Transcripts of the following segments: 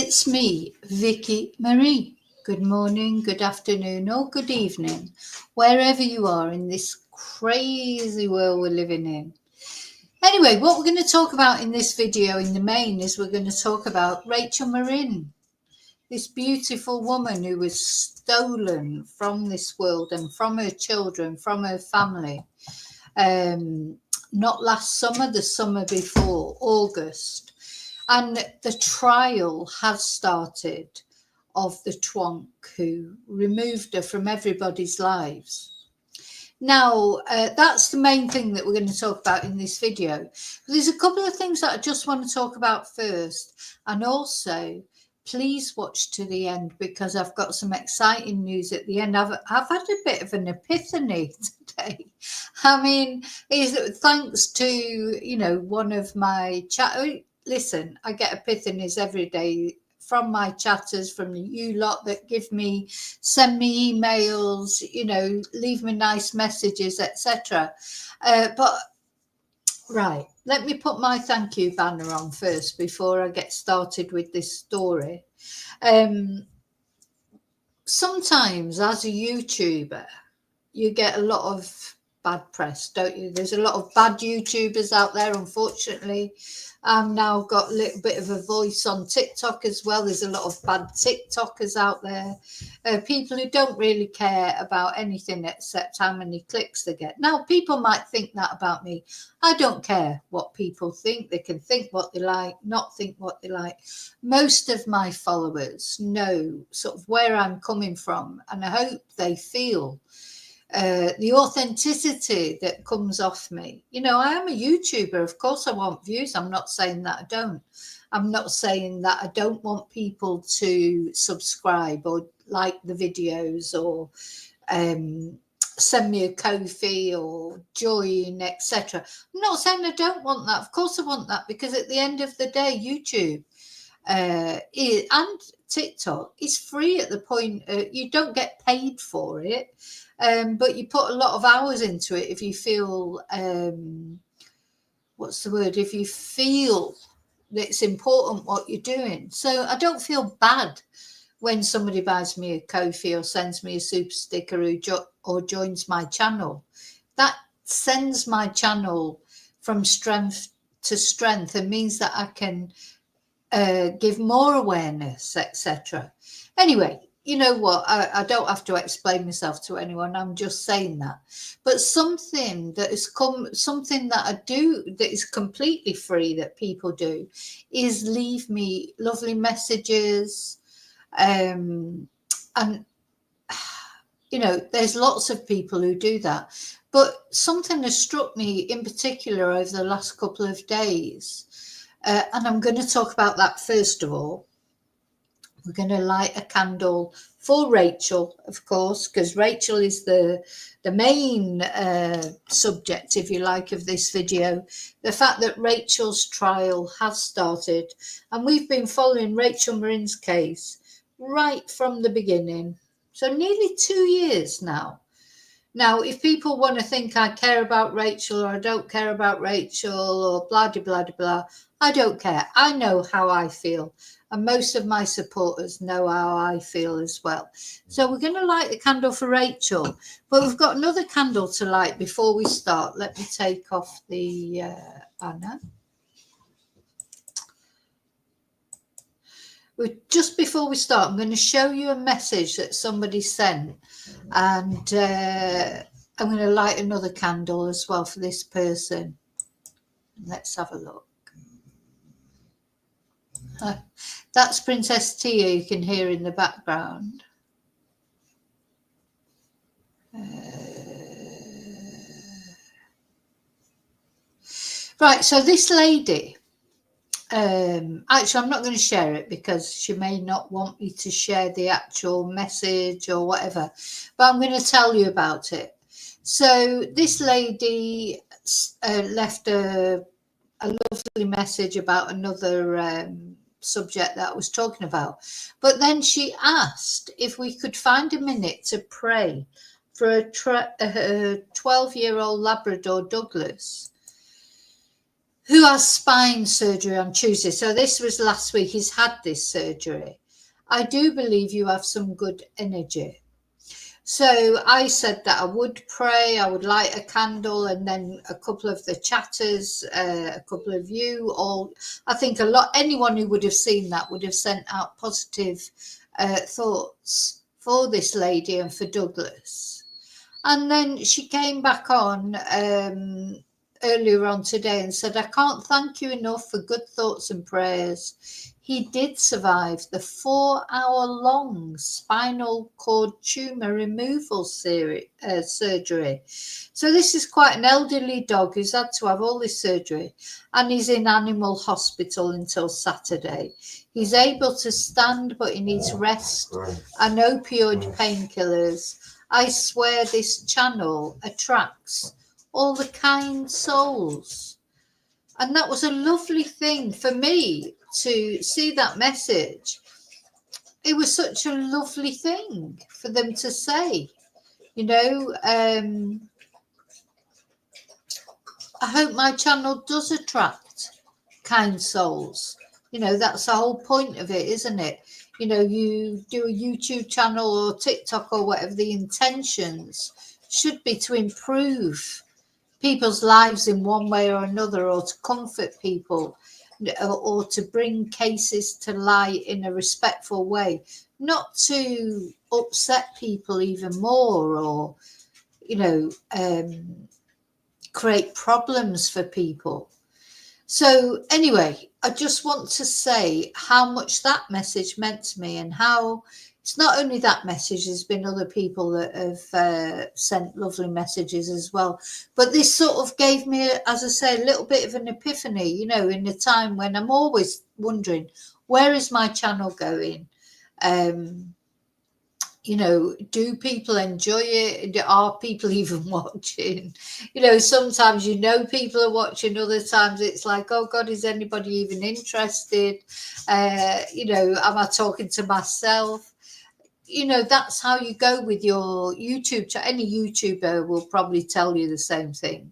It's me, Vicky Marie. Good morning, good afternoon, or good evening, wherever you are in this crazy world we're living in. Anyway, what we're going to talk about in this video in the main is we're going to talk about Rachel Morin, this beautiful woman who was stolen from this world and from her children, from her family. Not last summer, the summer before, August. And the trial has started of the twonk who removed her from everybody's lives. Now, that's the main thing that we're going to talk about in this video. There's a couple of things that I just want to talk about first. And also, please watch to the end because I've got some exciting news at the end. I've had a bit of an epiphany today. I mean, thanks to, one of my chat. Listen, I get epiphanies every day from my chatters, from you lot that send me emails, leave me nice messages, etc. But right, let me put my thank you banner on first before I get started with this story. Sometimes as a YouTuber, you get a lot of bad press, don't you? There's a lot of bad YouTubers out there, unfortunately. I've now got a little bit of a voice on TikTok as well. There's a lot of bad TikTokers out there, people who don't really care about anything except how many clicks they get. Now, people might think that about me. I don't care what people think. They can think what they like, not think what they like. Most of my followers know sort of where I'm coming from, and I hope they feel the authenticity that comes off me. I am a YouTuber. Of course I want views. I'm not saying that I don't. I'm not saying that I don't want people to subscribe or like the videos or send me a Ko-fi or join, etc. I'm not saying I don't want that. Of course I want that, because at the end of the day, YouTube and TikTok is free at the point you don't get paid for it. But you put a lot of hours into it if you feel, if you feel that it's important what you're doing. So I don't feel bad when somebody buys me a Ko-fi or sends me a super sticker or joins my channel. That sends my channel from strength to strength and means that I can give more awareness, etc. Anyway, you know what? I don't have to explain myself to anyone. I'm just saying that. But something that I do that is completely free that people do is leave me lovely messages. And, there's lots of people who do that. But something has struck me in particular over the last couple of days. And I'm going to talk about that first of all. We're going to light a candle for Rachel, of course, because Rachel is the main subject, if you like, of this video. The fact that Rachel's trial has started, and we've been following Rachel Morin's case right from the beginning. So nearly 2 years now. Now, if people want to think I care about Rachel or I don't care about Rachel or blah, blah, blah, blah, I don't care. I know how I feel. And most of my supporters know how I feel as well. So we're going to light the candle for Rachel. But we've got another candle to light before we start. Let me take off the banner. Just before we start, I'm going to show you a message that somebody sent. And I'm going to light another candle as well for this person. Let's have a look. That's Princess Tia you can hear in the background. Right, so this lady, actually I'm not going to share it because she may not want me to share the actual message or whatever, but I'm going to tell you about it. So this lady left a lovely message about another subject that I was talking about, but then she asked if we could find a minute to pray for a 12-year-old Labrador Douglas who has spine surgery on Tuesday. So this was last week. He's had this surgery. I do believe you have some good energy. So I said that I would pray, I would light a candle, and then a couple of the chatters, a couple of you all, I think anyone who would have seen that would have sent out positive thoughts for this lady and for Douglas. And then she came back on earlier on today and said, I can't thank you enough for good thoughts and prayers. He did survive the 4-hour-long spinal cord tumour removal surgery. So this is quite an elderly dog who's had to have all this surgery, and he's in animal hospital until Saturday. He's able to stand, but he needs rest and opioid painkillers. I swear this channel attracts all the kind souls. And that was a lovely thing for me to see that message. It was such a lovely thing for them to say, you know. I hope my channel does attract kind souls. You know, that's the whole point of it, isn't it? You know, you do a YouTube channel or TikTok or whatever, the intentions should be to improve people's lives in one way or another, or to comfort people, or to bring cases to light in a respectful way, not to upset people even more, or, you know, create problems for people. So anyway, I just want to say how much that message meant to me, and how it's not only that message, there's been other people that have sent lovely messages as well. But this sort of gave me, as I say, a little bit of an epiphany, you know, in a time when I'm always wondering, where is my channel going? You know, do people enjoy it? Are people even watching? You know, sometimes you know people are watching, other times it's like, oh God, is anybody even interested? You know, am I talking to myself? You know, that's how you go with your YouTube channel. Any YouTuber will probably tell you the same thing.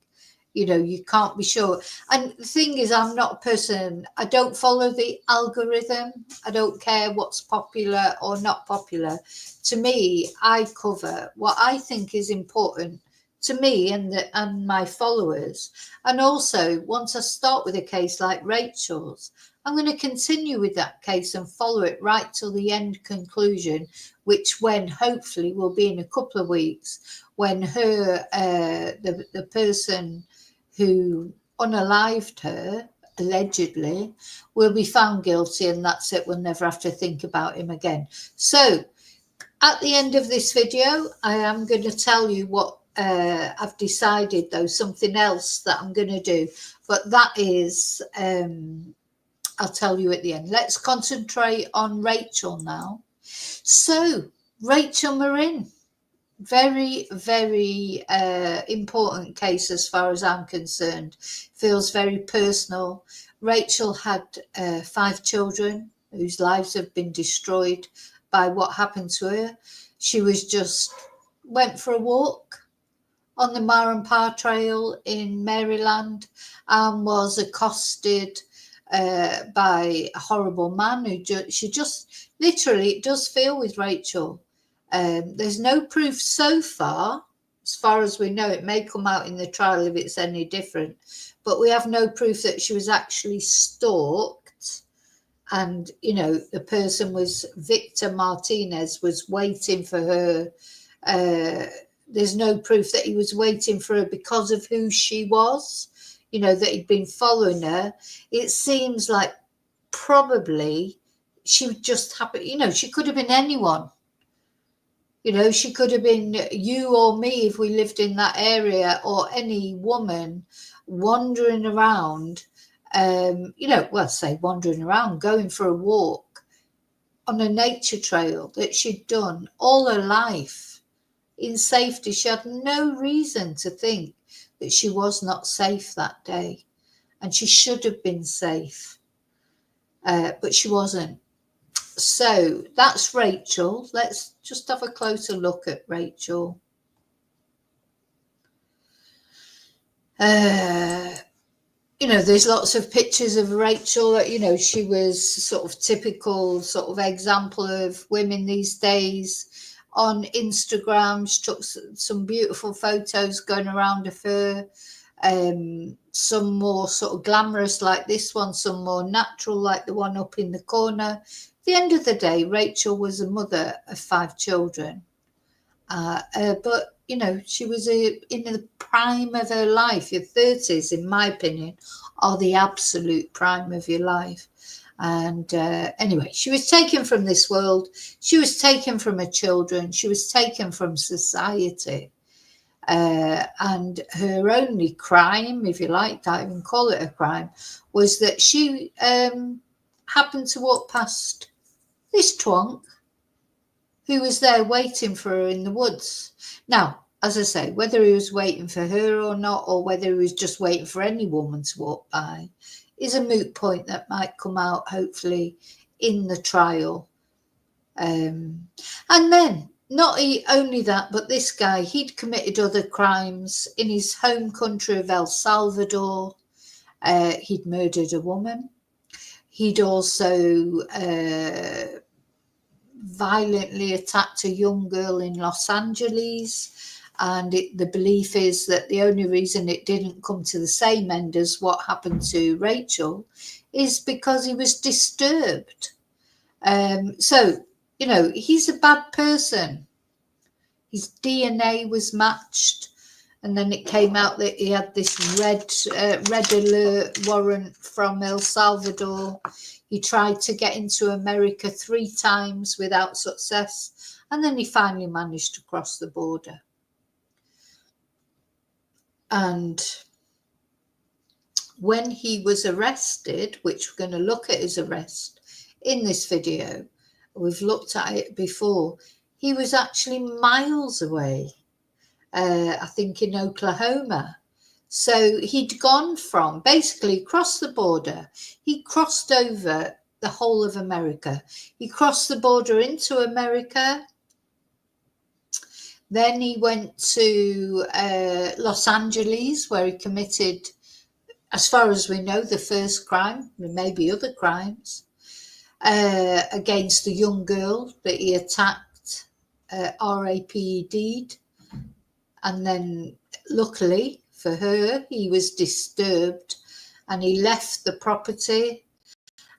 You know, you can't be sure. And the thing is, I'm not a person, I don't follow the algorithm. I don't care what's popular or not popular. To me, I cover what I think is important to me and my followers. And also, once I start with a case like Rachel's, I'm going to continue with that case and follow it right till the end conclusion, which when hopefully will be in a couple of weeks, when her, the person who unalived her, allegedly, will be found guilty, and that's it. We'll never have to think about him again. So at the end of this video, I am going to tell you what I've decided, though, something else that I'm going to do. But that is, I'll tell you at the end. Let's concentrate on Rachel now. So, Rachel Morin. Very, very important case as far as I'm concerned. Feels very personal. Rachel had 5 children whose lives have been destroyed by what happened to her. She was just went for a walk on the Morin Trail in Maryland and was accosted by a horrible man who she just literally, it does feel with Rachel. There's no proof so far as we know. It may come out in the trial if it's any different, but we have no proof that she was actually stalked. And, you know, the person was Victor Martinez, was waiting for her. There's no proof that he was waiting for her because of who she was, you know, that he'd been following her. It seems like probably she would just happen, you know, she could have been anyone. You know, she could have been you or me if we lived in that area, or any woman wandering around, you know, well, say wandering around, going for a walk on a nature trail that she'd done all her life in safety. She had no reason to think that she was not safe that day, and she should have been safe, but she wasn't. So that's Rachel. Let's just have a closer look at Rachel. You there's lots of pictures of Rachel that, she was sort of typical sort of example of women these days on Instagram. She took some beautiful photos going around of her. Some more sort of glamorous like this one, some more natural like the one up in the corner. At the end of the day, Rachel was a mother of 5 children. But she was in the prime of her life. Your 30s, in my opinion, are the absolute prime of your life. And anyway, she was taken from this world. She was taken from her children. She was taken from society. And her only crime, if you like, can't even call it a crime, was that she happened to walk past this twonk who was there waiting for her in the woods. Now, as I say, whether he was waiting for her or not, or whether he was just waiting for any woman to walk by, is a moot point that might come out, hopefully, in the trial. And then, not only that, but this guy, he'd committed other crimes in his home country of El Salvador. He'd murdered a woman. He'd also violently attacked a young girl in Los Angeles, and the belief is that the only reason it didn't come to the same end as what happened to Rachel is because he was disturbed. So he's a bad person. His DNA was matched, and then it came out that he had this red alert warrant from El Salvador. He tried to get into America 3 times without success, and then he finally managed to cross the border. And when he was arrested, which we're going to look at his arrest in this video, we've looked at it before, he was actually miles away, I think in Oklahoma. So he'd gone from, basically across the border, he crossed over the whole of America. He crossed the border into America. Then he went to Los Angeles, where he committed, as far as we know, the first crime. There may be other crimes against the young girl that he attacked, RAPED'd. And then, luckily for her, he was disturbed and he left the property,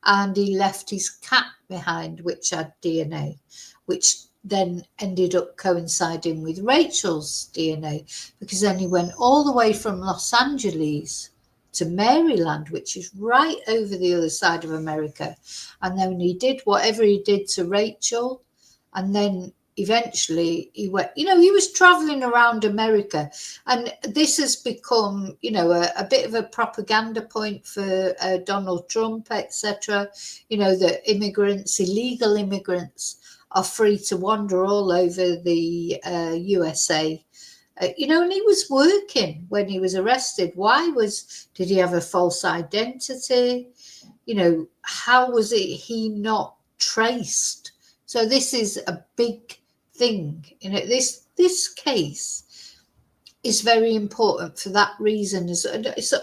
and he left his cat behind, which had DNA, which then ended up coinciding with Rachel's DNA, because then he went all the way from Los Angeles to Maryland, which is right over the other side of America. And then he did whatever he did to Rachel, and then eventually he went, he was traveling around America, and this has become, a bit of a propaganda point for Donald Trump, etc. That illegal immigrants are free to wander all over the USA. And he was working when he was arrested. Did he have a false identity? How was he not traced? So this is a big thing. This case is very important for that reason.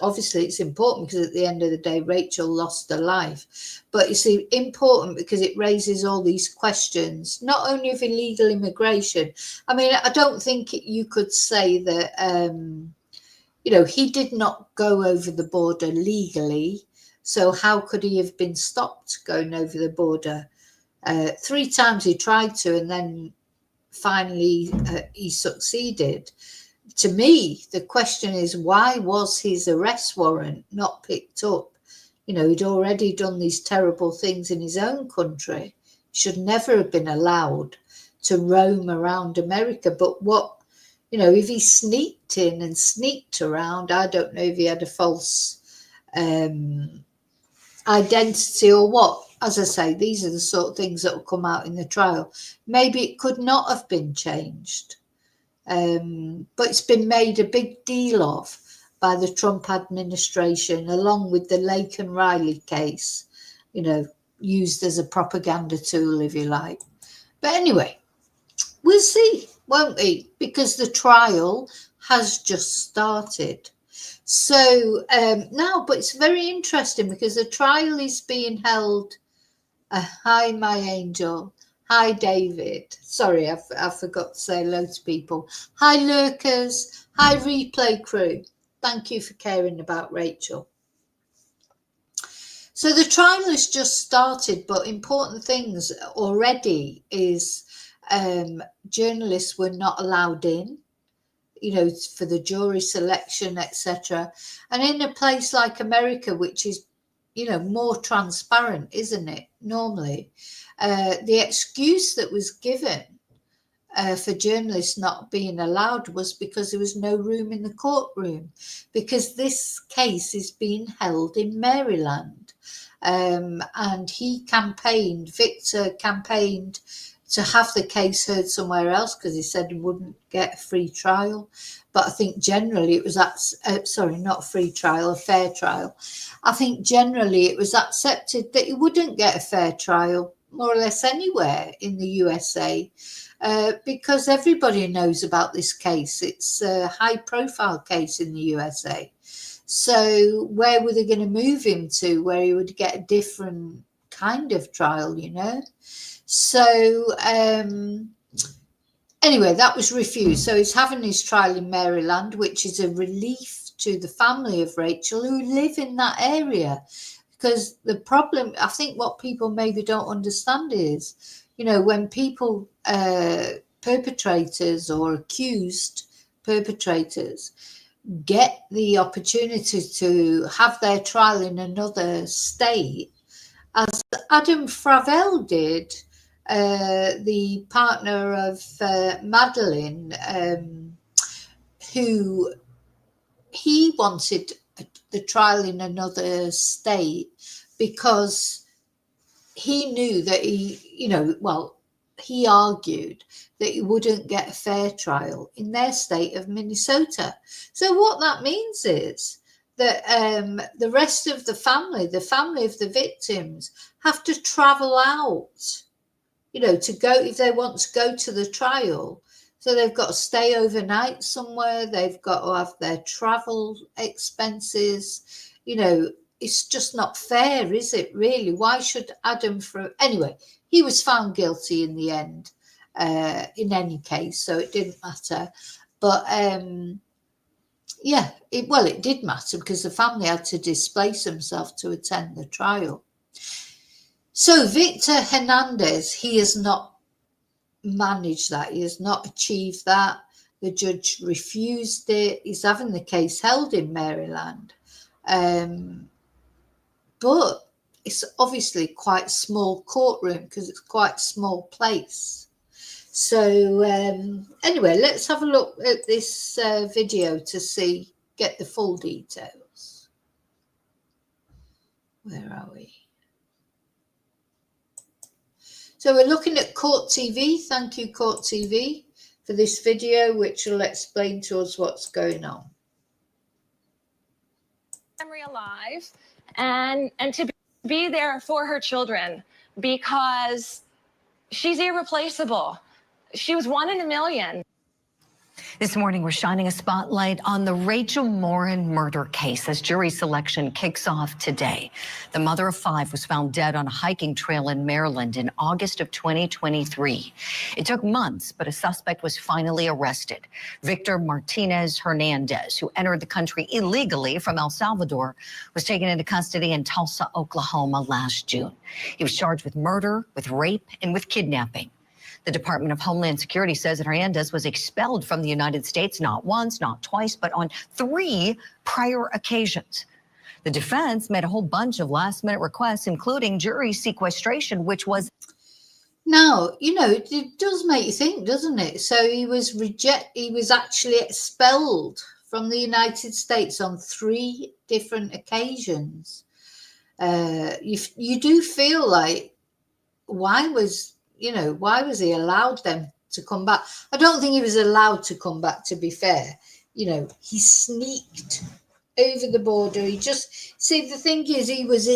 Obviously it's important because at the end of the day, Rachel lost her life. But it's important because it raises all these questions, not only of illegal immigration. I mean, I don't think you could say that, he did not go over the border legally. So how could he have been stopped going over the border? 3 times he tried to, and then finally he succeeded. To me, the question is, why was his arrest warrant not picked up? He'd already done these terrible things in his own country. He should never have been allowed to roam around America. But if he sneaked in and sneaked around, I don't know if he had a false identity or what. As I say, these are the sort of things that will come out in the trial. Maybe it could not have been changed. But it's been made a big deal of by the Trump administration, along with the Lake and Riley case, used as a propaganda tool, if you like. But anyway, we'll see, won't we? Because the trial has just started. So now, but it's very interesting because the trial is being held. Hi, my angel. Hi, David. Sorry, I forgot to say hello to people. Hi, lurkers. Hi, replay crew. Thank you for caring about Rachel. So the trial has just started, but important things already is journalists were not allowed in, for the jury selection, etc. And in a place like America, which is, more transparent, isn't it? Normally, the excuse that was given for journalists not being allowed was because there was no room in the courtroom, because this case is being held in Maryland. And Victor campaigned to have the case heard somewhere else because he said he wouldn't get a free trial. But I think generally it was not a free trial, a fair trial. I think generally it was accepted that he wouldn't get a fair trial more or less anywhere in the USA because everybody knows about this case. It's a high profile case in the USA. So where were they going to move him to where he would get a different kind of trial, So anyway, that was refused. So he's having his trial in Maryland, which is a relief to the family of Rachel who live in that area. Because the problem, I think what people maybe don't understand is, when people, perpetrators or accused perpetrators, get the opportunity to have their trial in another state, as Adam Fravel did, the partner of Madeline, who he wanted the trial in another state because he knew that he argued that he wouldn't get a fair trial in their state of Minnesota. So what that means is that the rest of the family of the victims, have to travel out, to go if they want to go to the trial. So they've got to stay overnight somewhere. They've got to have their travel expenses. It's just not fair, is it, really? Why should anyway, he was found guilty in the end, in any case, so it didn't matter. But it did matter because the family had to displace themselves to attend the trial. So Victor Hernandez, he has not managed that. He has not achieved that. The judge refused it. He's having the case held in Maryland. But it's obviously quite a small courtroom because it's quite a small place. So anyway, let's have a look at this video to get the full details. Where are we? So we're looking at Court TV. Thank you, Court TV, for this video, which will explain to us what's going on. Memory alive, and to be there for her children, because she's irreplaceable. She was 1 in a million. This morning, we're shining a spotlight on the Rachel Morin murder case as jury selection kicks off today. The mother of 5 was found dead on a hiking trail in Maryland in August of 2023. It took months, but a suspect was finally arrested. Victor Martinez Hernandez, who entered the country illegally from El Salvador, was taken into custody in Tulsa, Oklahoma last June. He was charged with murder, with rape, and with kidnapping. The Department of Homeland Security says that Hernandez was expelled from the United States not once, not twice, but on 3 prior occasions. The defense made a whole bunch of last-minute requests, including jury sequestration, which was... Now, it does make you think, doesn't it? So he was actually expelled from the United States on 3 different occasions. You do feel like, why was he allowed them to come back? I don't think he was allowed to come back, to be fair. He sneaked over the border. The thing is, he was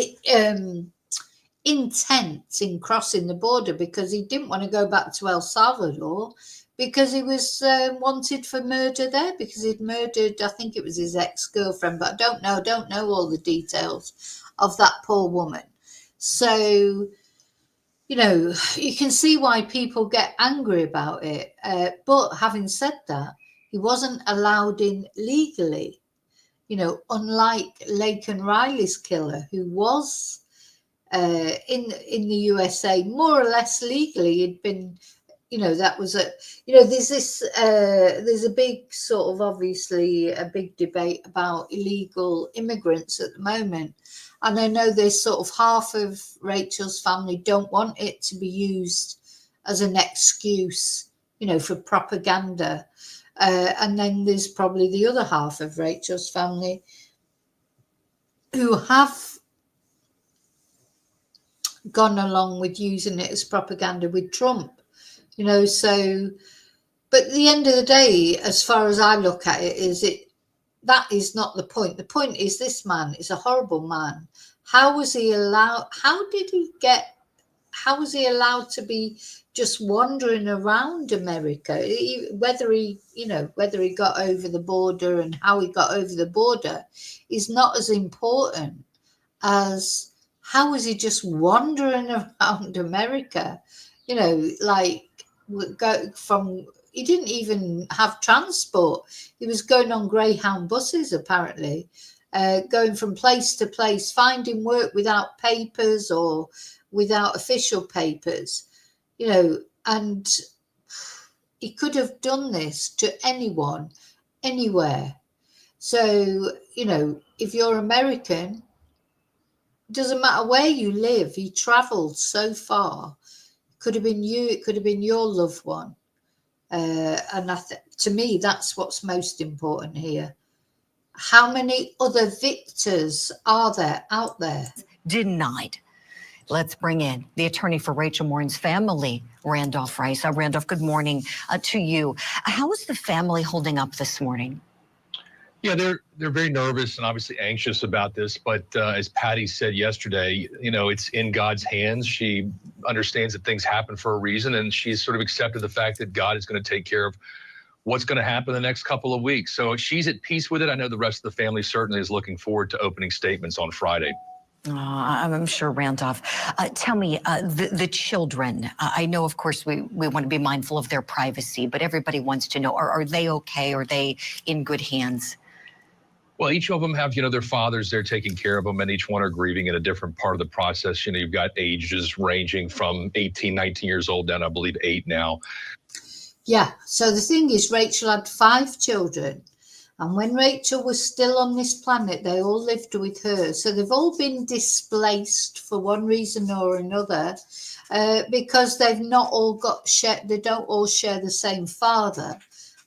intent in crossing the border because he didn't want to go back to El Salvador because he was wanted for murder there because he'd murdered, I think it was his ex-girlfriend, but I don't know all the details of that poor woman. So, you know, you can see why people get angry about it. But having said that, he wasn't allowed in legally, you know, unlike Lake and Riley's killer, who was in the USA more or less legally. He'd been, you know, that was a, you know, there's a big sort of, obviously a big debate about illegal immigrants at the moment. And I know there's sort of half of Rachel's family don't want it to be used as an excuse, you know, for propaganda. And then there's probably the other half of Rachel's family who have gone along with using it as propaganda with Trump, you know. So, but at the end of the day, as far as I look at it, that is not the point. The point is this man is a horrible man. How was he allowed to be just wandering around America? Whether he got over the border and how he got over the border is not as important as how was he just wandering around America? You know, like he didn't even have transport. He was going on Greyhound buses, apparently, going from place to place, finding work without papers or without official papers, you know, and he could have done this to anyone, anywhere. So, you know, if you're American, it doesn't matter where you live. He traveled so far. Could have been you. It could have been your loved one. And to me, that's what's most important here. How many other victors are there out there? Denied. Let's bring in the attorney for Rachel Morin's family, Randolph Rice. Randolph, good morning to you. How is the family holding up this morning? Yeah, they're very nervous and obviously anxious about this. But as Patty said yesterday, you know, it's in God's hands. She understands that things happen for a reason, and she's sort of accepted the fact that God is going to take care of what's going to happen the next couple of weeks. So she's at peace with it. I know the rest of the family certainly is looking forward to opening statements on Friday. I'm sure, Randolph. Tell me, the children, I know, of course, we want to be mindful of their privacy, but everybody wants to know, are they okay? Are they in good hands? Well, each of them have, you know, their fathers, they're taking care of them, and each one are grieving in a different part of the process. You know, you've got ages ranging from 18, 19 years old down, I believe, 8 now. Yeah, so the thing is, Rachel had 5 children. And when Rachel was still on this planet, they all lived with her. So they've all been displaced for one reason or another, because they've not all they don't all share the same father.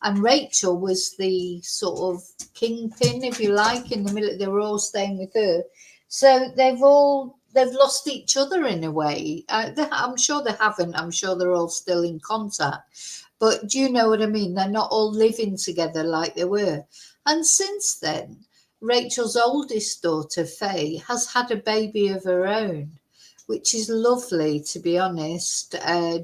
And Rachel was the sort of kingpin, if you like, in the middle. They were all staying with her. So they've lost each other in a way. I'm sure they haven't. I'm sure they're all still in contact. But do you know what I mean? They're not all living together like they were. And since then, Rachel's oldest daughter, Faye, has had a baby of her own, which is lovely, to be honest.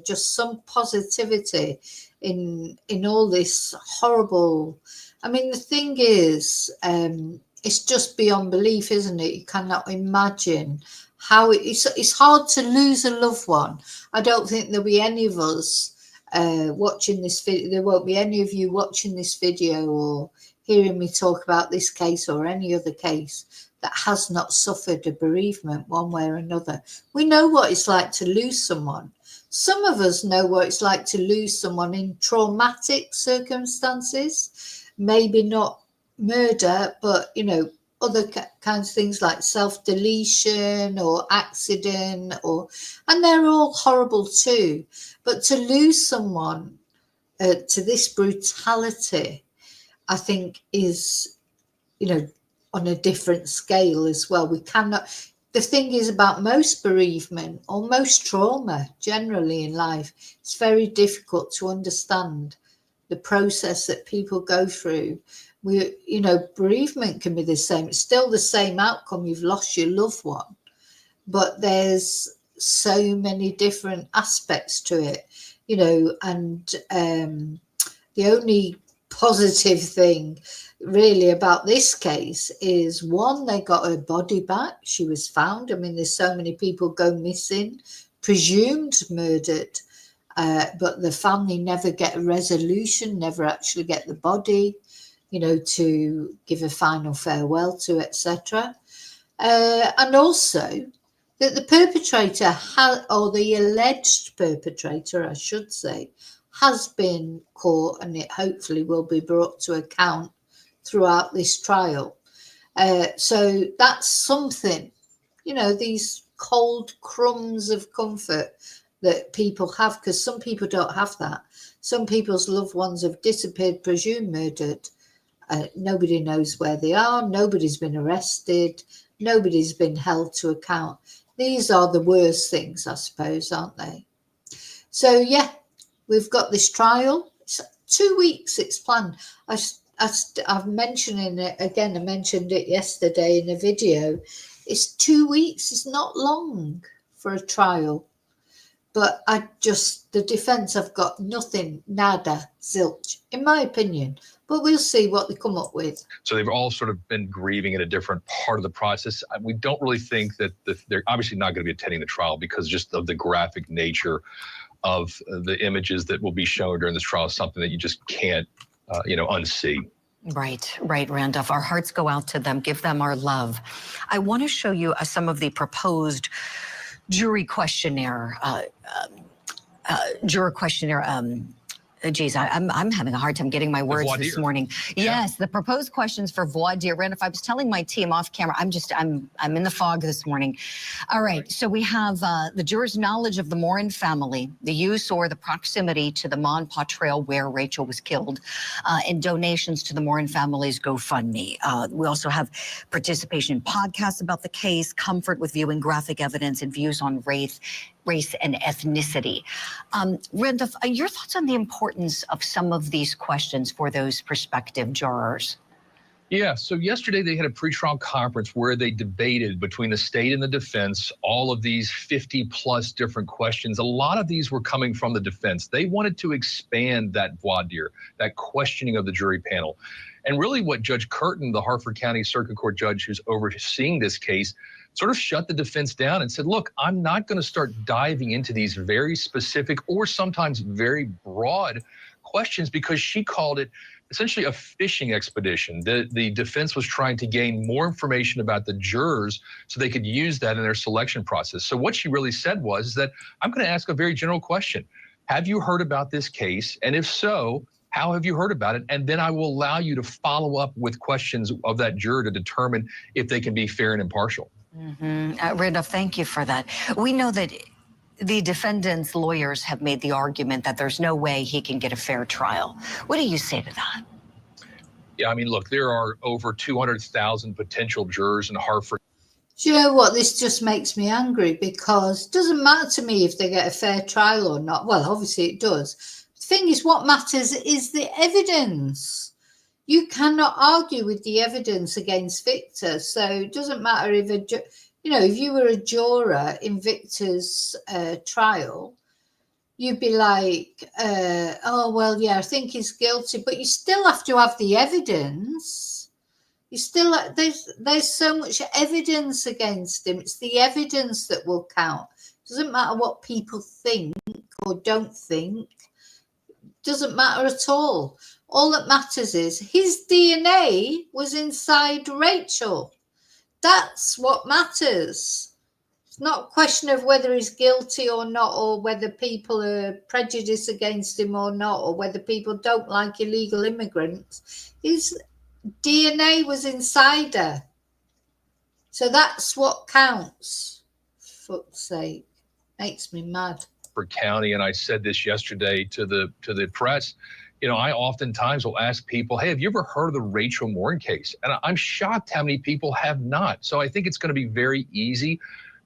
Just some positivity in all this horrible. I mean, the thing is, it's just beyond belief, isn't it? You cannot imagine how it's hard to lose a loved one. I don't think there'll be any of us watching this video. There won't be any of you watching this video or hearing me talk about this case or any other case that has not suffered a bereavement one way or another. We know what it's like to lose someone. Some of us know what it's like to lose someone in traumatic circumstances, maybe not murder, but, you know, other kinds of things like self-deletion or accident, and they're all horrible too. But to lose someone to this brutality, I think is, you know, on a different scale as well. We cannot. The thing is about most bereavement or most trauma generally in life, it's very difficult to understand the process that people go through. You know, bereavement can be the same. It's still the same outcome. You've lost your loved one, but there's so many different aspects to it. you know, and the only positive thing really about this case is, one, they got her body back. She was found. I mean, there's so many people go missing, presumed murdered, but the family never get a resolution, never actually get the body, you know, to give a final farewell to, etc. And also that the perpetrator or the alleged perpetrator, I should say, has been caught, and it hopefully will be brought to account throughout this trial. So that's something, you know, these cold crumbs of comfort that people have, because some people don't have that. Some people's loved ones have disappeared, presumed murdered. Nobody knows where they are. Nobody's been arrested. Nobody's been held to account. These are the worst things, I suppose, aren't they? So, yeah, we've got this trial. It's 2 weeks it's planned. I'm mentioning it again. I mentioned it yesterday in a video. It's 2 weeks. It's not long for a trial. But the defence have got nothing, nada, zilch, in my opinion. But we'll see what they come up with. So they've all sort of been grieving in a different part of the process. We don't really think that they're obviously not going to be attending the trial because just of the graphic nature of the images that will be shown during this trial is something that you just can't, unsee. Right, Randolph. Our hearts go out to them. Give them our love. I want to show you some of the proposed jury questionnaire. Geez, I'm having a hard time getting my words this morning. Yeah. Yes, the proposed questions for voir dire. Randolph, I was telling my team off camera, I'm in the fog this morning. All right, so we have the jurors' knowledge of the Morin family, the use or the proximity to the Mon Pa Trail where Rachel was killed, and donations to the Morin family's GoFundMe. We also have participation in podcasts about the case, comfort with viewing graphic evidence, and views on race and ethnicity. Randolph, your thoughts on the importance of some of these questions for those prospective jurors? Yeah, so yesterday they had a pretrial conference where they debated between the state and the defense all of these 50 plus different questions. A lot of these were coming from the defense. They wanted to expand that voir dire, that questioning of the jury panel. And really what Judge Curtin, the Harford County Circuit Court judge who's overseeing this case, sort of shut the defense down and said, look, I'm not going to start diving into these very specific or sometimes very broad questions, because she called it essentially a fishing expedition. The defense was trying to gain more information about the jurors so they could use that in their selection process. So what she really said was that I'm going to ask a very general question. Have you heard about this case? And if so, how have you heard about it? And then I will allow you to follow up with questions of that juror to determine if they can be fair and impartial. Randolph, thank you for that. We know that the defendant's lawyers have made the argument that there's no way he can get a fair trial. What do you say to that? Yeah, I mean, look, there are over 200,000 potential jurors in Harford. Do you know what? This just makes me angry, because it doesn't matter to me if they get a fair trial or not. Well, obviously it does. The thing is, what matters is the evidence. You cannot argue with the evidence against Victor. So it doesn't matter if if you were a juror in Victor's trial, you'd be like, oh, well, yeah, I think he's guilty. But you still have to have the evidence. You still, there's so much evidence against him. It's the evidence that will count. It doesn't matter what people think or don't think. It doesn't matter at all. All that matters is his DNA was inside Rachel. That's what matters. It's not a question of whether he's guilty or not, or whether people are prejudiced against him or not, or whether people don't like illegal immigrants. His DNA was inside her. So that's what counts. For fuck's sake. Makes me mad. For county, and I said this yesterday to the press, I oftentimes will ask people, hey, have you ever heard of the Rachel Morin case? And I'm shocked how many people have not. So I think it's going to be very easy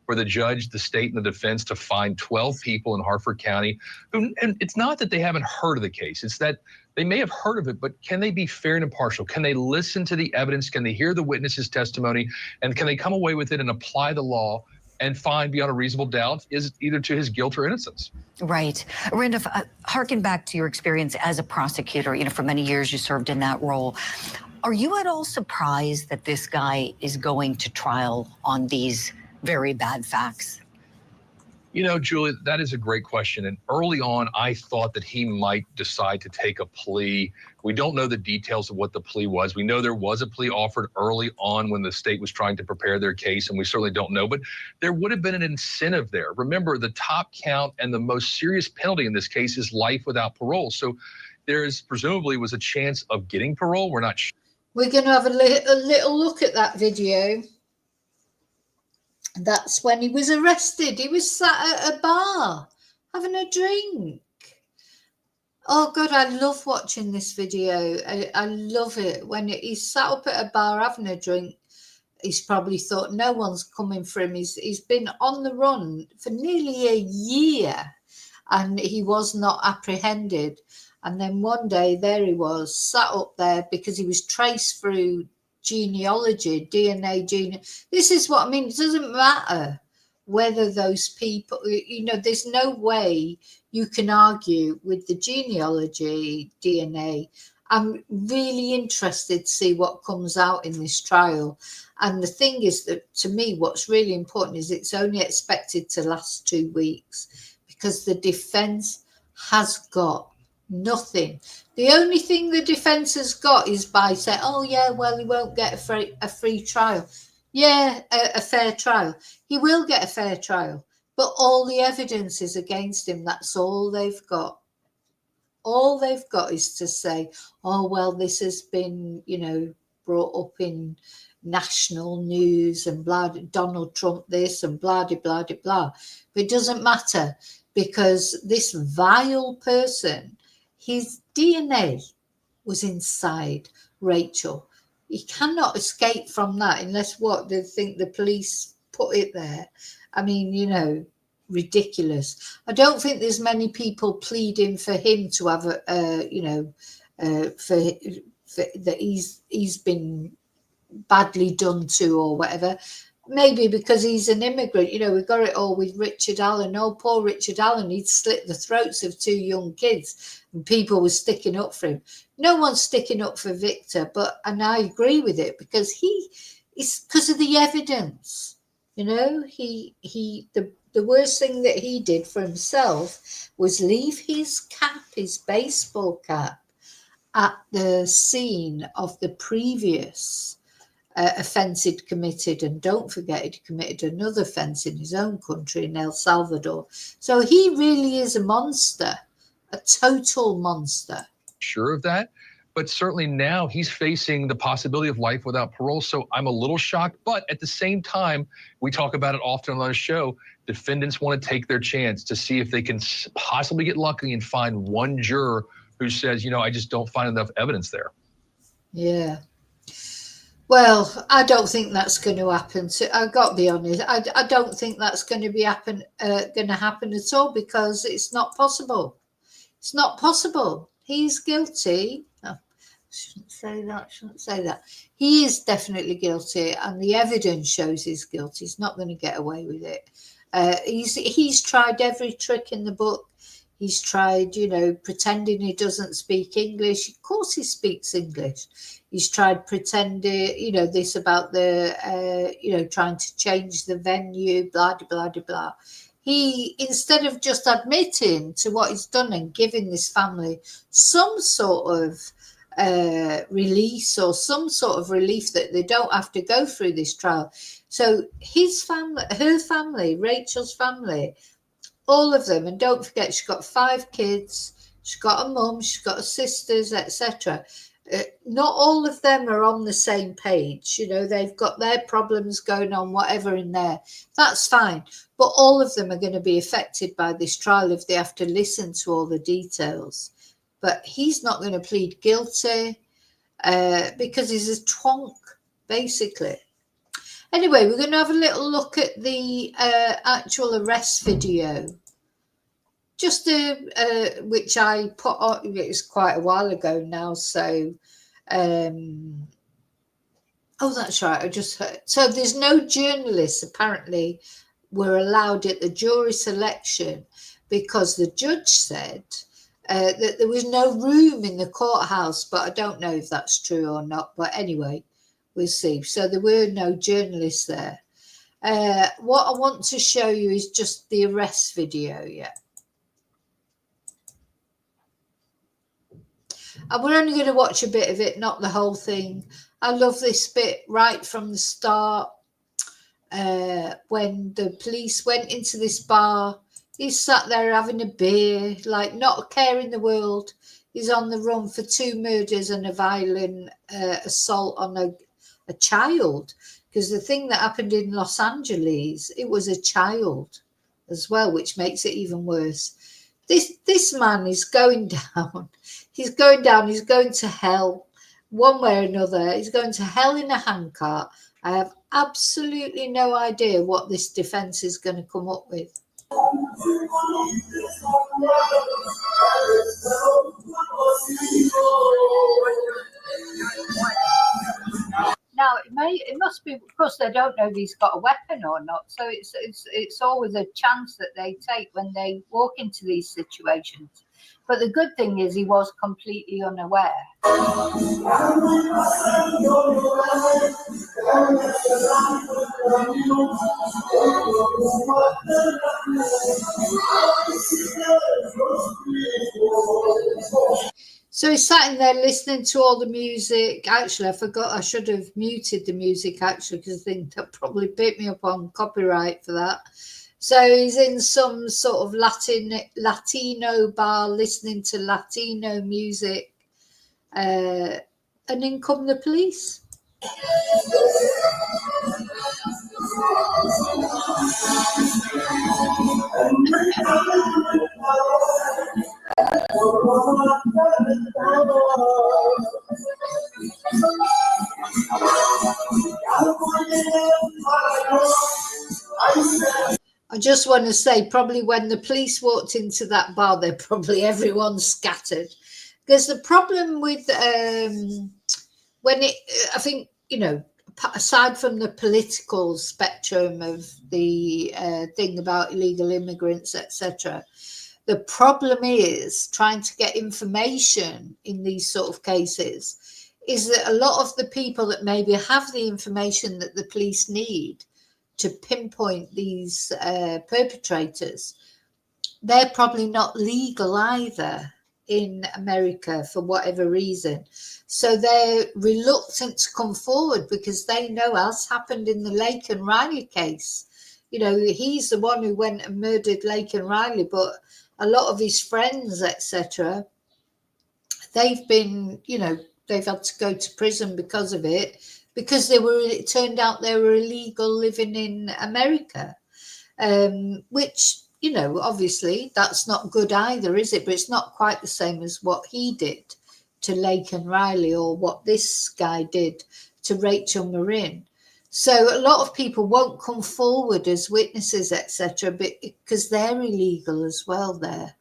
for the judge, the state, and the defense to find 12 people in Harford County who, and it's not that they haven't heard of the case, it's that they may have heard of it, but can they be fair and impartial? Can they listen to the evidence? Can they hear the witness's testimony? And can they come away with it and apply the law and find beyond a reasonable doubt is either to his guilt or innocence. Right. Randolph, harken back to your experience as a prosecutor. You know, for many years you served in that role. Are you at all surprised that this guy is going to trial on these very bad facts? You know, Julie, that is a great question. And early on, I thought that he might decide to take a plea. We don't know the details of what the plea was. We know there was a plea offered early on when the state was trying to prepare their case, and we certainly don't know. But there would have been an incentive there. Remember, the top count and the most serious penalty in this case is life without parole. So there is presumably was a chance of getting parole. We're not sure. We're going to have a little look at that video. That's when he was arrested. He was sat at a bar having a drink. Oh God, I love watching this video. I love it. When he's sat up at a bar having a drink, he's probably thought no one's coming for him. He's been on the run for nearly a year and he was not apprehended. And then one day there he was, sat up there because he was traced through genealogy, DNA, This is what I mean. It doesn't matter whether those people, you know, there's no way you can argue with the genealogy, DNA. I'm really interested to see what comes out in this trial. And the thing is that, to me, what's really important is it's only expected to last 2 weeks because the defense has got nothing. The only thing the defense has got is by saying, oh yeah, well, he won't get a free trial. Yeah, a fair trial. He will get a fair trial, but all the evidence is against him. That's all they've got. All they've got is to say, oh, well, this has been, you know, brought up in national news and blah, Donald Trump this and blah, blah, blah, blah. But it doesn't matter because this vile person, his DNA was inside Rachel. He cannot escape from that unless what they think the police put it there. I mean, you know, ridiculous. I don't think there's many people pleading for him to have for that he's been badly done to or whatever. Maybe because he's an immigrant. You know, we got it all with Richard Allen. Oh, poor Richard Allen, he'd slit the throats of 2 young kids and people were sticking up for him. No one's sticking up for Victor, and I agree with it because it's because of the evidence. You know, the worst thing that he did for himself was leave his cap, his baseball cap, at the scene of the previous offence he'd committed. And don't forget, he'd committed another offence in his own country, in El Salvador. So he really is a monster, a total monster. Sure of that. But certainly now he's facing the possibility of life without parole. So I'm a little shocked. But at the same time, we talk about it often on our show. Defendants want to take their chance to see if they can possibly get lucky and find one juror who says, you know, I just don't find enough evidence there. Yeah. Well, I don't think that's going to happen. I've got to be honest. I don't think that's going to happen at all because it's not possible. It's not possible. He's guilty. Oh, shouldn't say that. He is definitely guilty, and the evidence shows he's guilty. He's not going to get away with it. He's tried every trick in the book. He's tried, you know, pretending he doesn't speak English. Of course he speaks English. He's tried pretending, you know, this about the, trying to change the venue, blah, blah, blah, blah. He, instead of just admitting to what he's done and giving this family some sort of release or some sort of relief that they don't have to go through this trial. So his family, her family, Rachel's family, all of them, and don't forget, she's got 5 kids, she's got a mum, she's got sisters, etc. Not all of them are on the same page. You know, they've got their problems going on, whatever in there. That's fine. But all of them are going to be affected by this trial if they have to listen to all the details. But he's not going to plead guilty because he's a twonk, basically. Anyway, we're going to have a little look at the actual arrest video. Just which I put on, it was quite a while ago now, so oh, that's right, I just heard. So there's no journalists apparently were allowed at the jury selection because the judge said that there was no room in the courthouse, but I don't know if that's true or not. But anyway, we'll see. So there were no journalists there. What I want to show you is just the arrest video, yeah. And we're only going to watch a bit of it, not the whole thing. I love this bit right from the start. When the police went into this bar, he's sat there having a beer, like not a care in the world. He's on the run for 2 murders and a violent assault on a child. Because the thing that happened in Los Angeles, it was a child as well, which makes it even worse. This man is going down. He's going down. He's going to hell one way or another. He's going to hell in a handcart. I have absolutely no idea what this defense is going to come up with. Now it must be because they don't know if he's got a weapon or not. So it's always a chance that they take when they walk into these situations. But the good thing is he was completely unaware. So he's sat in there listening to all the music. Actually, I forgot I should have muted the music, actually, because I think they'll probably pick me up on copyright for that. So he's in some sort of Latino bar listening to Latino music. And in come the police. I just want to say, probably when the police walked into that bar, they're probably everyone scattered. Because the problem with I think, you know, aside from the political spectrum of the thing about illegal immigrants, etc., the problem is trying to get information in these sort of cases is that a lot of the people that maybe have the information that the police need to pinpoint these perpetrators, they're probably not legal either in America for whatever reason. So they're reluctant to come forward because they know, as happened in the Lake and Riley case. You know, he's the one who went and murdered Lake and Riley, but a lot of his friends, etc., they've been, you know, they've had to go to prison because of it, because it turned out they were illegal living in America, which, you know, obviously that's not good either, is it? But it's not quite the same as what he did to Lake and Riley or what this guy did to Rachel Morin. So a lot of people won't come forward as witnesses, etc., because they're illegal as well there.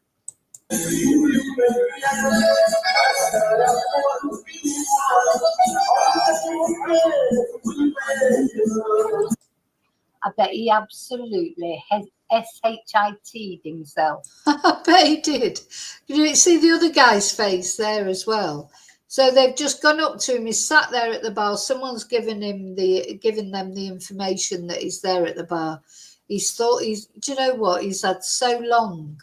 I bet he absolutely SHIT'd himself. I bet he did. You see the other guy's face there as well. So they've just gone up to him. He's sat there at the bar. Someone's given them the information that he's there at the bar. Do you know what? He's had so long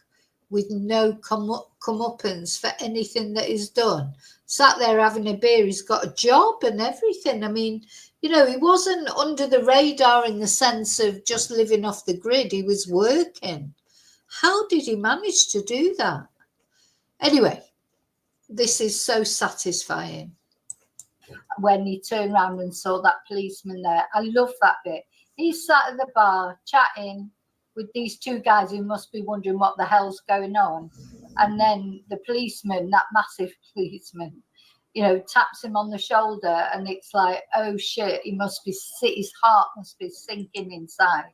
with no comeuppance for anything that he's done. Sat there having a beer. He's got a job and everything. I mean, you know, he wasn't under the radar in the sense of just living off the grid. He was working. How did he manage to do that? Anyway, this is so satisfying. When he turned around and saw that policeman there, I love that bit. He sat at the bar chatting with these two guys who must be wondering what the hell's going on. And then the policeman, that massive policeman, you know, taps him on the shoulder, and it's like, oh shit, his heart must be sinking inside.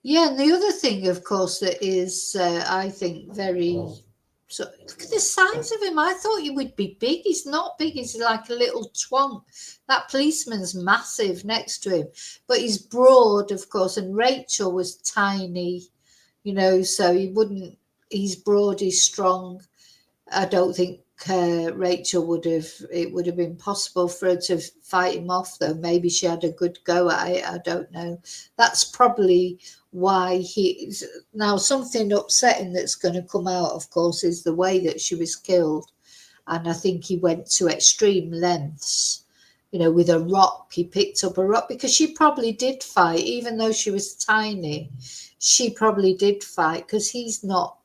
Yeah, and the other thing, of course, that is, I think, very So look at the size of him. I thought he would be big. He's not big. He's like a little twonk. That policeman's massive next to him, but he's broad, of course. And Rachel was tiny, you know, so he wouldn't. He's broad. He's strong. I don't think Rachel would have. It would have been possible for her to fight him off, though. Maybe she had a good go at it. I don't know. That's probably why he's now. Something upsetting that's going to come out, of course, is the way that she was killed, and I think he went to extreme lengths. You know, with a rock, he picked up a rock because she probably did fight, even though she was tiny. She probably did fight because he's not.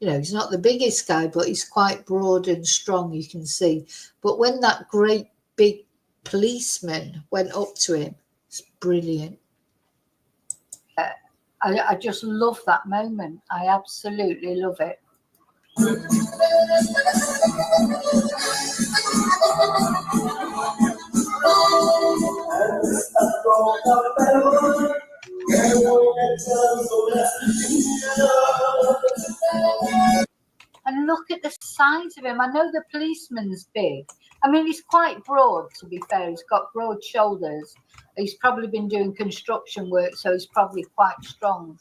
You know, he's not the biggest guy, but he's quite broad and strong, you can see. But when that great big policeman went up to him, it's brilliant. I just love that moment. I absolutely love it. And look at the size of him. I know the policeman's big. I mean, he's quite broad, to be fair. He's got broad shoulders. He's probably been doing construction work, so he's probably quite strong.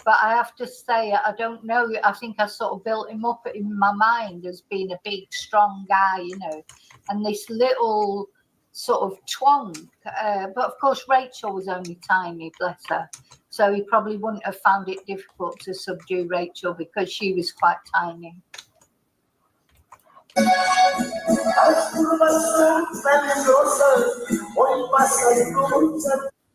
But I have to say, I don't know. I think I sort of built him up in my mind as being a big, strong guy, you know. And this little sort of twonk. But of course, Rachel was only tiny, bless her. So he probably wouldn't have found it difficult to subdue Rachel because she was quite tiny.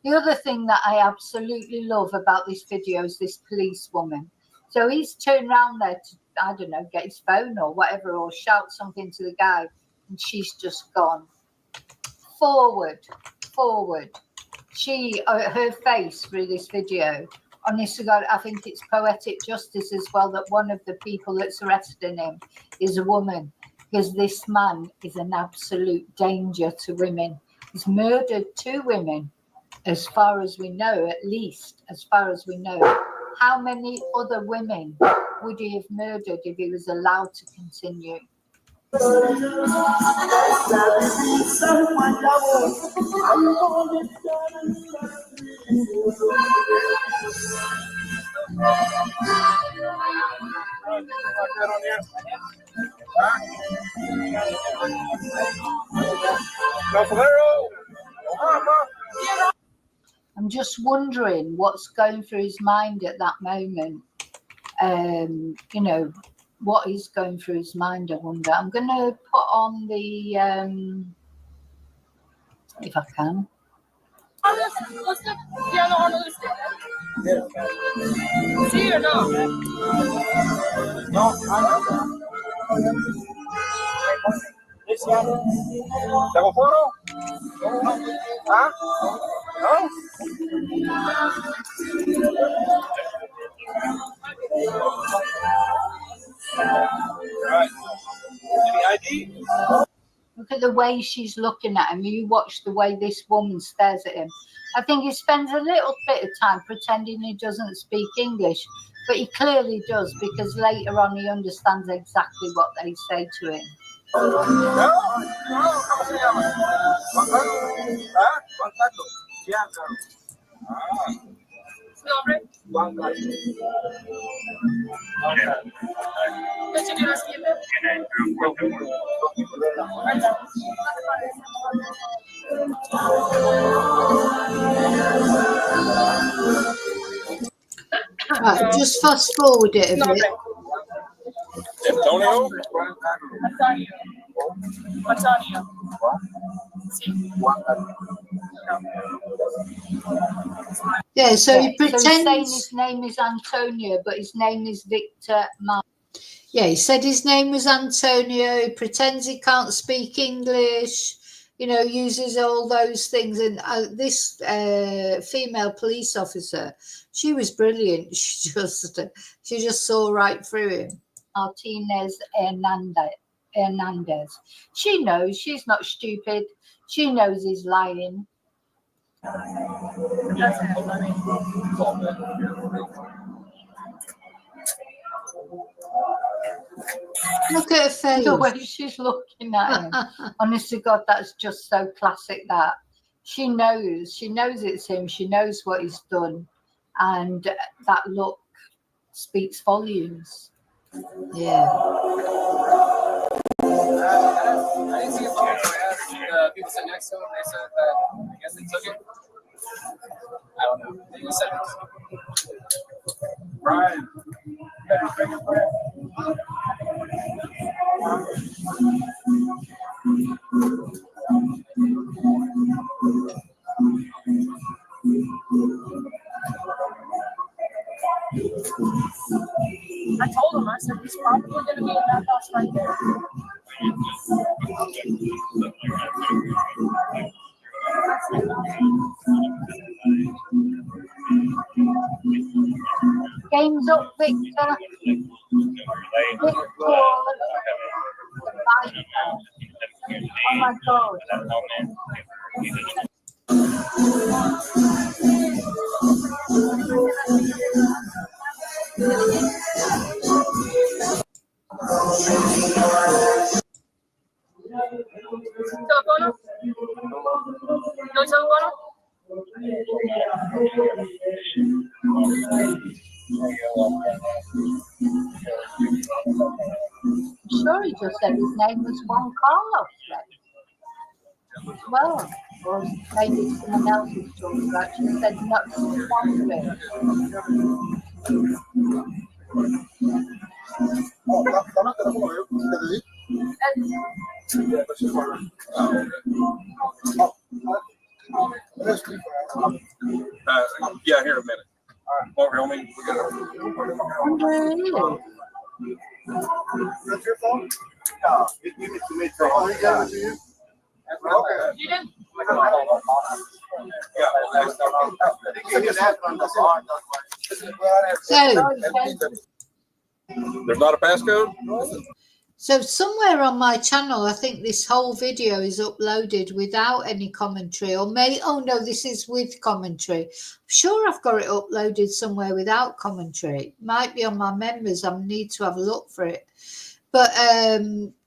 The other thing that I absolutely love about this video is this policewoman. So he's turned around there to, I don't know, get his phone or whatever, or shout something to the guy, and she's just gone forward. She, her face through this video, honest to God, I think it's poetic justice as well that one of the people that's arresting him is a woman, because this man is an absolute danger to women. He's murdered 2 women, as far as we know, at least, as far as we know. How many other women would he have murdered if he was allowed to continue? I'm just wondering what's going through his mind at that moment. You know, what is going through his mind, I wonder. I'm going to put on the, if I can. See or no? No, ¿te hago foro? ¿Ah? ¿No? Right. Any ID? Look at the way she's looking at him. You watch the way this woman stares at him. I think he spends a little bit of time pretending he doesn't speak English, but he clearly does, because later on he understands exactly what they say to him. No, ¿cómo se llama? Juan Carlos. ¿Ah? Juan Carlos. Giancarlo. Ah. ¿Su nombre? Juan Carlos. ¿Qué sería la siguiente? Right, just fast forward it a bit. Antonio. Yeah, so he pretends. So he's saying his name is Antonio, but his name is Victor Mark. Yeah, he said his name was Antonio. He pretends he can't speak English. You know, uses all those things. And this female police officer, she was brilliant. She just saw right through him. Martinez Hernandez. She knows. She's not stupid. She knows he's lying. Look at her face. The way she's looking at him. Honest to God, that's just so classic. That she knows it's him. She knows what he's done, and that look speaks volumes. Yeah. I didn't see a photo. I asked the people sitting next to him. They said that I guess they took it. I don't know. They just said it. Brian. I told him, I said, he's probably going to be in that house right there. Game's up, Victor. Victor. Oh my God. Telefono? No telefono? Sure, he just said his name was Juan Carlos. Right? Well, or maybe someone else's story, but she said not Juan Carlos. Yeah, here in a minute. Over here, we got That's your phone? Yeah. You need to make sure. Oh, he gave it to you? Okay. You did? Yeah. There's not a passcode? So somewhere on my channel, I think this whole video is uploaded without any commentary, or oh no, this is with commentary. I'm sure I've got it uploaded somewhere without commentary. Might be on my members. I need to have a look for it. But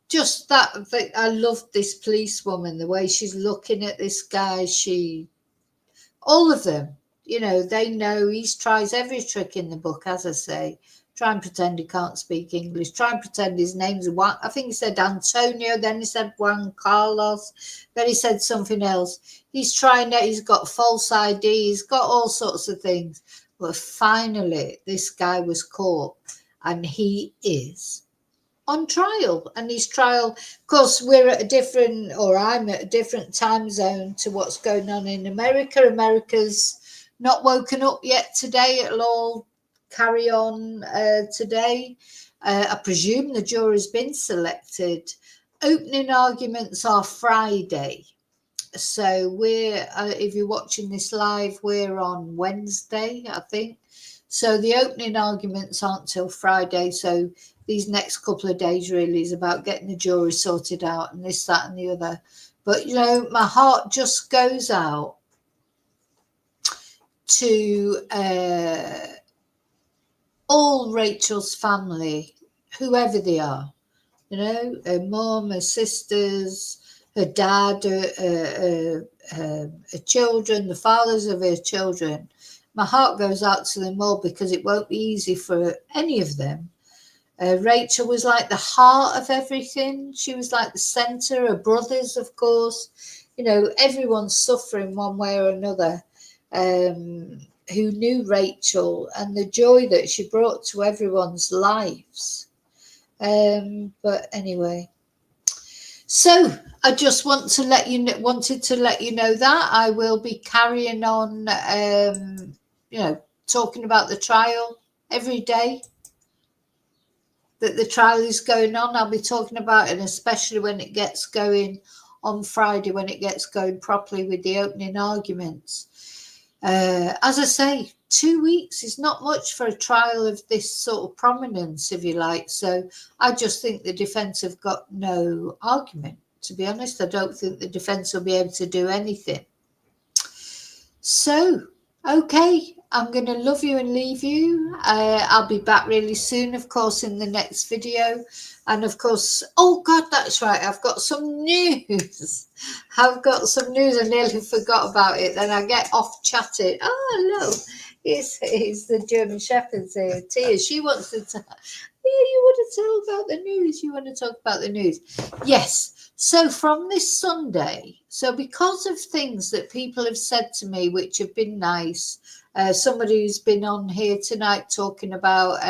just that, I love this policewoman, the way she's looking at this guy. All of them, they know he tries every trick in the book, as I say. Try and pretend he can't speak English. Try and pretend his name's Juan. I think he said Antonio. Then he said Juan Carlos. Then he said something else. He's trying it. He's got false ID. He's got all sorts of things. But finally, this guy was caught, and he is on trial. And his trial, of course, I'm at a different time zone to what's going on in America. America's not woken up yet today. It'll all carry on today. I presume the jury's been selected. Opening arguments are Friday. So if you're watching this live, we're on Wednesday, I think. So the opening arguments aren't till Friday. So these next couple of days really is about getting the jury sorted out and this, that, and the other. But, my heart just goes out to all Rachel's family, whoever they are, her mum, her sisters, her dad, her children, the fathers of her children. My heart goes out to them all because it won't be easy for any of them. Rachel was like the heart of everything. She was like the center. Her brothers, of course, everyone's suffering one way or another. Who knew Rachel and the joy that she brought to everyone's lives. But anyway, so I just wanted to let you know that I will be carrying on, talking about the trial every day that the trial is going on. I'll be talking about it, and especially when it gets going on Friday, when it gets going properly with the opening arguments. As I say, 2 weeks is not much for a trial of this sort of prominence, if you like. So I just think the defence have got no argument. To be honest, I don't think the defence will be able to do anything. So Okay, I'm going to love you and leave you. I'll be back really soon, of course, in the next video. And of course, oh God, that's right, I've got some news. I've got some news. I nearly forgot about it. Then I get off chatting. Oh, hello. It's the German Shepherd's here. Tia, she wants to tell. Yeah, you want to tell about the news. You want to talk about the news. Yes. So from this Sunday, so because of things that people have said to me, which have been nice, somebody who's been on here tonight talking about,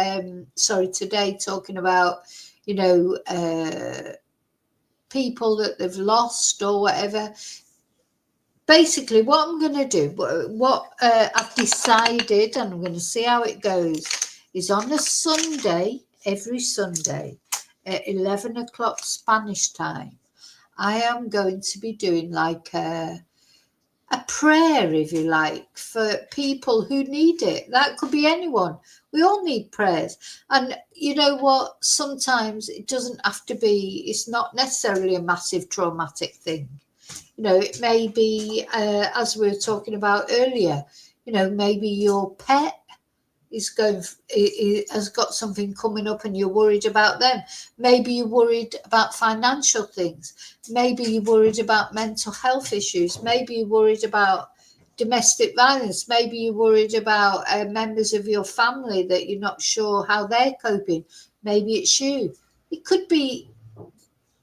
today talking about, you know, people that they've lost or whatever. Basically, what I'm going to do, what I've decided, and I'm going to see how it goes, is on a Sunday, every Sunday, at 11 o'clock Spanish time, I am going to be doing like a prayer, if you like, for people who need it. That could be anyone. We all need prayers. And you know what? Sometimes it doesn't have to be, it's not necessarily a massive traumatic thing. You know, it may be, as we were talking about earlier, you know, maybe your pet has got something coming up and you're worried about them. Maybe you're worried about financial things. Maybe you're worried about mental health issues. Maybe you're worried about domestic violence. Maybe you're worried about members of your family that you're not sure how they're coping. Maybe it's you. It could be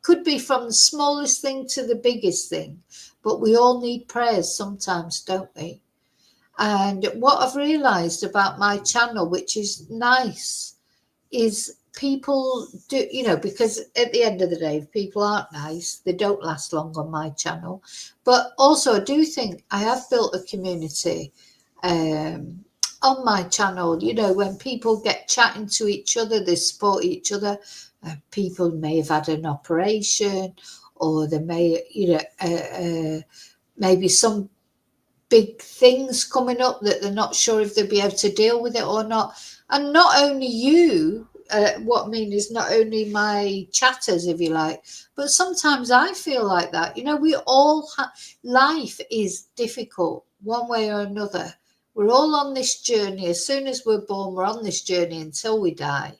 from the smallest thing to the biggest thing, but we all need prayers sometimes, don't we? And what I've realized about my channel, which is nice, is people do, you know, because at the end of the day, if people aren't nice, they don't last long on my channel. But also I do think I have built a community on my channel. You know, when people get chatting to each other, they support each other. People may have had an operation, or they may, you know, maybe some big things coming up that they're not sure if they'll be able to deal with it or not. And not only you, what I mean is not only my chatters, if you like, but sometimes I feel like that. You know, we all have, life is difficult one way or another. We're all on this journey. As soon as we're born, we're on this journey until we die.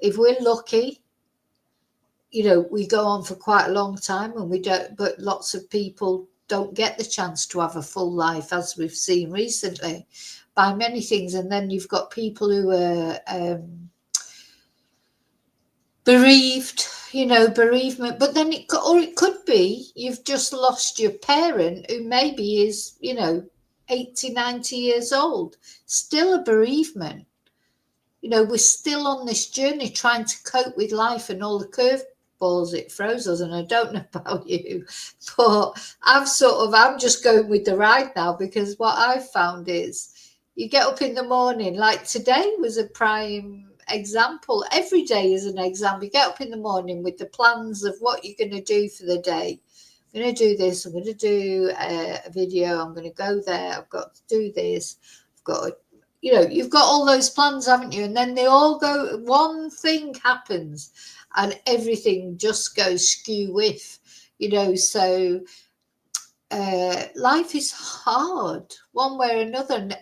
If we're lucky, you know, we go on for quite a long time, and we don't, but lots of people don't get the chance to have a full life, as we've seen recently by many things. And then you've got people who are bereaved, you know, bereavement. But then it could be you've just lost your parent who maybe is, you know, 80, 90 years old. Still a bereavement. You know, we're still on this journey trying to cope with life and all the curveballs it throws us. And I don't know about you, but I'm just going with the ride now, because what I've found is you get up in the morning, like today was a prime example. Every day is an example. You get up in the morning with the plans of what you're going to do for the day. I'm going to do this. I'm going to do a video. I'm going to go there. I've got to do this. I've got to, you know, you've got all those plans, haven't you? And then they all go, one thing happens and everything just goes skew with, you know. So life is hard one way or another. And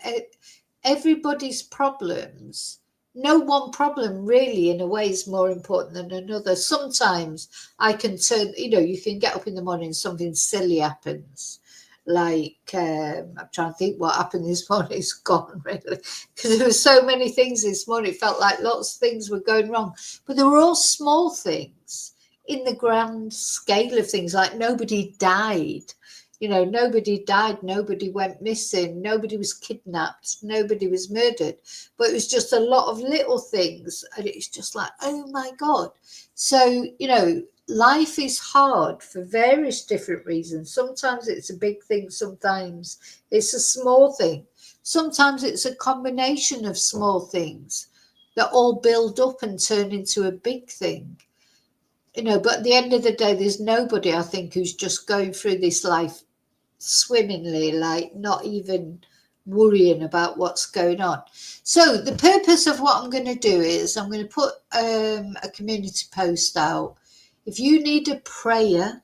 everybody's problems, no one problem really in a way is more important than another. Sometimes I can turn, you know, you can get up in the morning and something silly happens. Like, I'm trying to think what happened this morning. It's gone, really, because there were so many things this morning. It felt like lots of things were going wrong, but they were all small things in the grand scale of things. Like nobody died, you know, nobody died, nobody went missing, nobody was kidnapped, nobody was murdered, but it was just a lot of little things, and it's just like, oh my God. So, you know, life is hard for various different reasons. Sometimes it's a big thing, sometimes it's a small thing, sometimes it's a combination of small things that all build up and turn into a big thing, you know. But at the end of the day, there's nobody, I think, who's just going through this life swimmingly, like not even worrying about what's going on. So the purpose of what I'm going to do is I'm going to put a community post out. If you need a prayer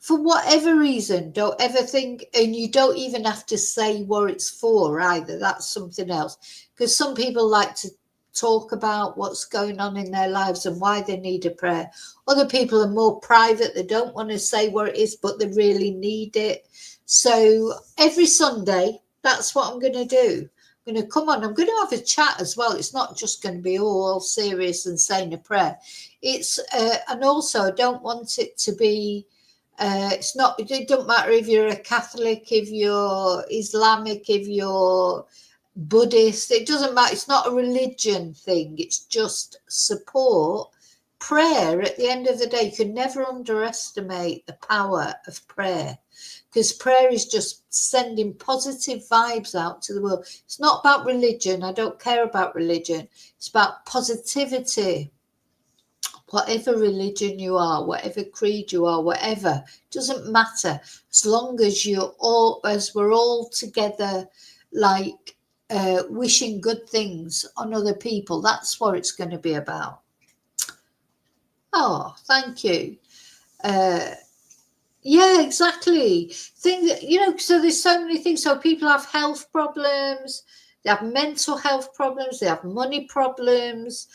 for whatever reason, don't ever think, and you don't even have to say what it's for either. That's something else. Because some people like to talk about what's going on in their lives and why they need a prayer. Other people are more private. They don't want to say what it is, but they really need it. So every Sunday, that's what I'm going to do. I'm going to come on. I'm going to have a chat as well. It's not just going to be all serious and saying a prayer. It's and also I don't want it to be. It's not. It don't matter if you're a Catholic, if you're Islamic, if you're Buddhist. It doesn't matter. It's not a religion thing. It's just support. Prayer. At the end of the day, you can never underestimate the power of prayer, because prayer is just sending positive vibes out to the world. It's not about religion. I don't care about religion. It's about positivity. Whatever religion you are, whatever creed you are, whatever, doesn't matter. As long as we're all together, like wishing good things on other people, that's what it's going to be about. Oh, thank you. Yeah, exactly. Thing that, so there's so many things. So people have health problems, they have mental health problems, they have money problems.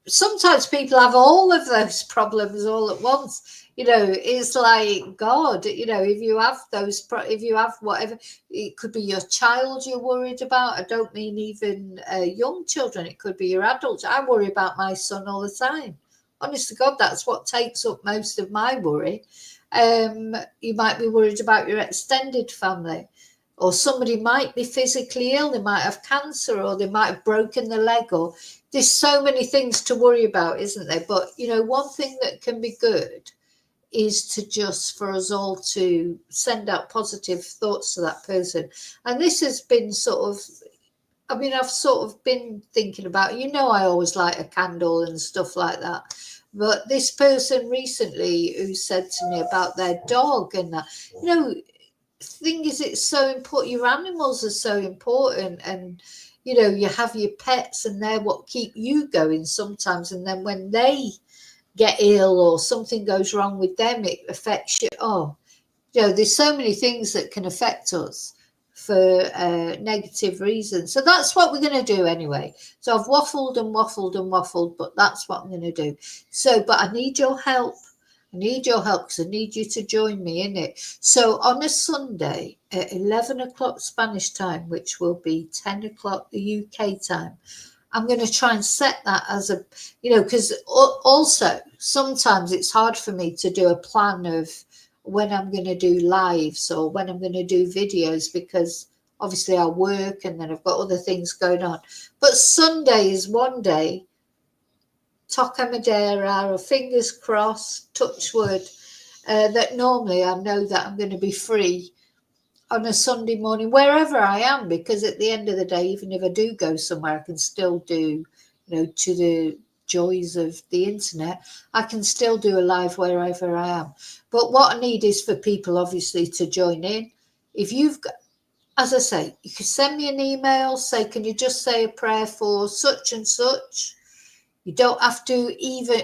Sometimes people have all of those problems all at once. It's like, God, if you have if you have whatever, it could be your child you're worried about. I don't mean even young children. It could be your adults. I worry about my son all the time. Honest to God, that's what takes up most of my worry. You might be worried about your extended family, or somebody might be physically ill. They might have cancer, or they might have broken their leg, or there's so many things to worry about, isn't there? But one thing that can be good is to just for us all to send out positive thoughts to that person. And this has been I've sort of been thinking about, I always light a candle and stuff like that. But this person recently who said to me about their dog and that, thing is, it's so important. Your animals are so important, and you have your pets, and they're what keep you going sometimes. And then when they get ill or something goes wrong with them, it affects you. There's so many things that can affect us for negative reasons. So that's what we're going to do anyway. So I've waffled and waffled and waffled, but that's what I'm going to do. So, but I need your help. I need your help because I need you to join me in it. So on a Sunday at 11 o'clock Spanish time, which will be 10 o'clock the UK time, I'm going to try and set that as a, because also sometimes it's hard for me to do a plan of when I'm going to do lives or when I'm going to do videos, because obviously I work and then I've got other things going on. But Sunday is one day, Toca Madera, or fingers crossed, touch wood, that normally I know that I'm going to be free on a Sunday morning, wherever I am, because at the end of the day, even if I do go somewhere, I can still do, to the joys of the internet, I can still do a live wherever I am. But what I need is for people, obviously, to join in. If you've got, as I say, you can send me an email, say, can you just say a prayer for such and such? You don't have to even,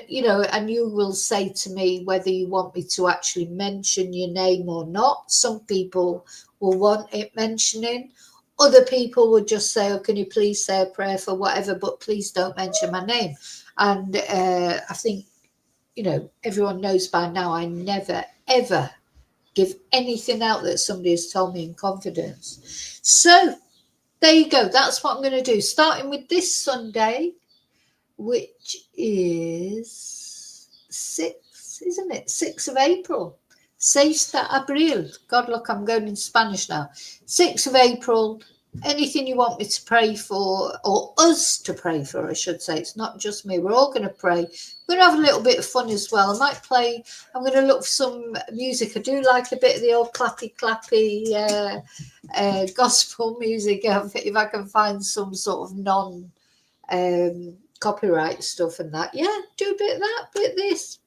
and you will say to me whether you want me to actually mention your name or not. Some people will want it mentioning. Other people would just say, can you please say a prayer for whatever, but please don't mention my name. And I think, everyone knows by now I never, ever give anything out that somebody has told me in confidence. So there you go. That's what I'm going to do. Starting with this Sunday, which is 6, isn't it? 6th of April. 6 de Abril. God, look, I'm going in Spanish now. 6th of April. Anything you want me to pray for, or us to pray for, I should say. It's not just me. We're all going to pray. We're going to have a little bit of fun as well. I might play, I'm going to look for some music. I do like a bit of the old clappy gospel music. If I can find some sort of copyright stuff and that, do a bit of that, bit of this,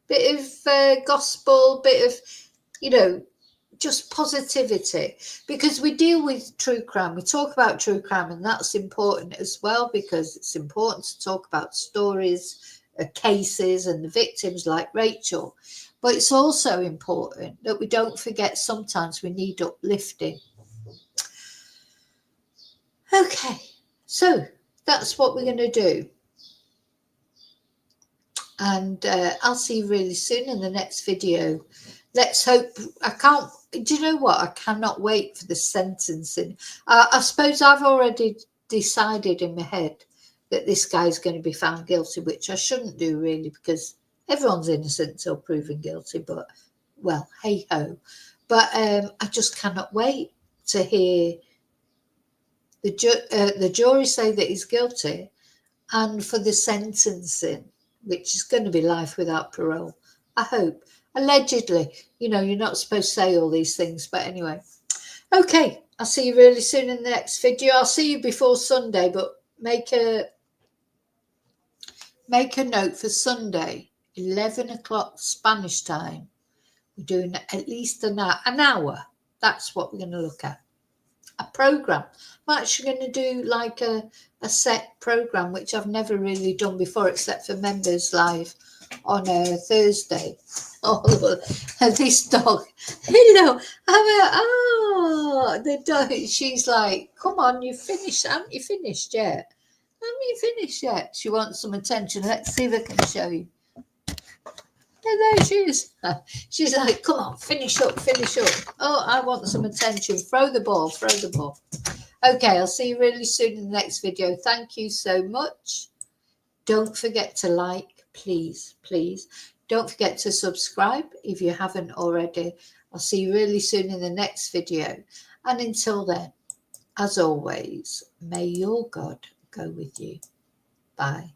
bit of gospel, bit of just positivity, because we deal with true crime, we talk about true crime, and that's important as well, because it's important to talk about stories, cases and the victims like Rachel. But it's also important that we don't forget sometimes we need uplifting. Okay, so that's what we're going to do. And I'll see you really soon in the next video. Let's hope. Do you know what? I cannot wait for the sentencing. I suppose I've already decided in my head that this guy's going to be found guilty, which I shouldn't do really, because everyone's innocent until proven guilty. But, well, hey ho. But I just cannot wait to hear the jury say that he's guilty, and for the sentencing, which is going to be life without parole. I hope. Allegedly, you know, you're not supposed to say all these things, but anyway. Okay, I'll see you really soon in the next video. I'll see you before Sunday, but make a note for Sunday, 11 o'clock Spanish time. We're doing at least an hour. That's what we're going to look at. A program. I'm actually going to do like a set program, which I've never really done before, except for members live on a Thursday. Oh, this dog. Hello. The dog. She's like, come on, you finished. Haven't you finished yet? Haven't you finished yet? She wants some attention. Let's see if I can show you. And there she is. She's like, come on, finish up, finish up. Oh, I want some attention. Throw the ball, throw the ball. Okay, I'll see you really soon in the next video. Thank you so much. Don't forget to like, please, please. Don't forget to subscribe if you haven't already. I'll see you really soon in the next video. And until then, as always, may your God go with you. Bye.